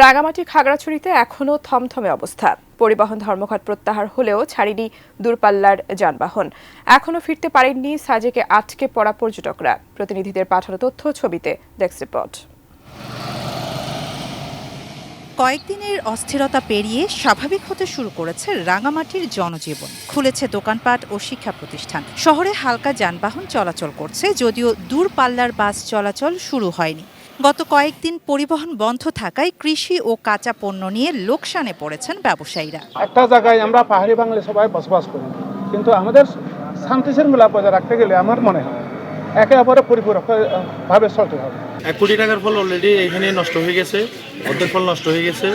রাঙামাটি খাগড়াছড়িতে এখনও থমথমে অবস্থা। পরিবহন ধর্মঘট প্রত্যাহার হলেও ছাড়েনি দূরপাল্লার যানবাহন। এখনও ফিরতে পারেননি সাজেকে আটকে পড়া পর্যটকরা। প্রতিনিধিদের পাঠানো তথ্য ছবিতে ডেস্ক রিপোর্ট। কয়েকদিনের অস্থিরতা পেরিয়ে স্বাভাবিক হতে শুরু করেছে রাঙামাটির জনজীবন। খুলেছে দোকানপাট ও শিক্ষা প্রতিষ্ঠান। শহরে হালকা যানবাহন চলাচল করছে, যদিও দূরপাল্লার বাস চলাচল শুরু হয়নি। গত কয়েকদিন পরিবহন বন্ধ থাকায় কৃষি ও কাঁচা পণ্য নিয়ে লোকসানে পড়েছেন ব্যবসায়ীরা। একটা জায়গায় আমরা পাহাড়ি বাঙালি সবাই বসবাস করি, কিন্তু আমাদের শান্তি শৃঙ্খলা বজায় রাখতে গেলে আমার মনে হয় একে অপরের পরিপূরকভাবে চলতে হবে। 1 কোটি টাকার ফল অলরেডি এখানে নষ্ট হয়ে গেছে, অর্ধেক ফল নষ্ট হয়ে গেছে,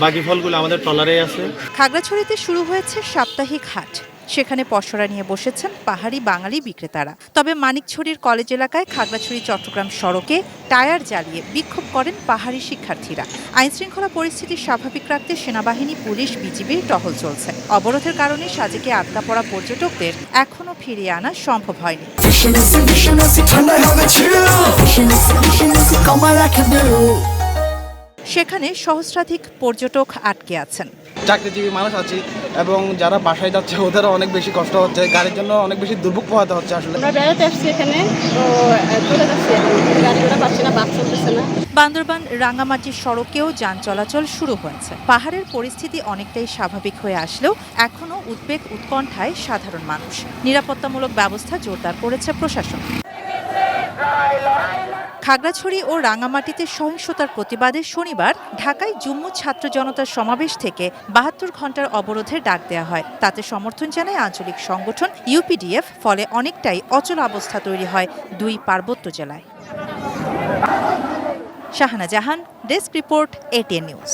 বাকি ফলগুলো আমাদের ট্রলারে আছে। খাগড়াছড়িতে শুরু হয়েছে সাপ্তাহিক হাট। সেখানে পসরা নিয়ে বসেছেন পাহাড়ি বাঙালি বিক্রেতারা। তবে মানিকছড়ির কলেজ এলাকায় খাগড়াছড়ি চট্টগ্রাম সড়কে টায়ার জ্বালিয়ে বিক্ষোভ করেন পাহাড়ি শিক্ষার্থীরা। আইনশৃঙ্খলা পরিস্থিতি স্বাভাবিক রাখতে সেনাবাহিনী, পুলিশ, বিজিবির টহল চলছে। অবরোধের কারণে সাজেকে আটকা পড়া পর্যটকদের এখনও ফিরিয়ে আনা সম্ভব হয়নি। সেখানে সহস্রাধিক পর্যটক আটকে আছেন। চাকরিজীবী মানুষ আছে এবং যারা বাসায় যাচ্ছে ওদেরও অনেক বেশি কষ্ট হচ্ছে, গাড়ির জন্য অনেক বেশি দুর্ভোগ পোহাতে হচ্ছে। আসলে আমরা বেড়াতে আসছি এখানে, তো চলে যাচ্ছি, গাড়ি ঘোড়া পাচ্ছি না, বাস চলতেছে না। বান্দরবান রাঙামাটির সড়কেও যান চলাচল শুরু হয়েছে। পাহাড়ের পরিস্থিতি অনেকটাই স্বাভাবিক হয়ে আসলেও এখনও উদ্বেগ উৎকণ্ঠায় সাধারণ মানুষ। নিরাপত্তামূলক ব্যবস্থা জোরদার করেছে প্রশাসন। খাগড়াছড়ি ও রাঙামাটিতে সহিংসতার প্রতিবাদে শনিবার ঢাকায় জুম্মু ছাত্র জনতার সমাবেশ থেকে ৭২ ঘণ্টার অবরোধের ডাক দেওয়া হয়। তাতে সমর্থন জানায় আঞ্চলিক সংগঠন ইউপিডিএফ। ফলে অনেকটাই অচল অবস্থা তৈরি হয় দুই পার্বত্য জেলায়। শাহানা জাহান, ডেস্ক রিপোর্ট, এটিএন নিউজ।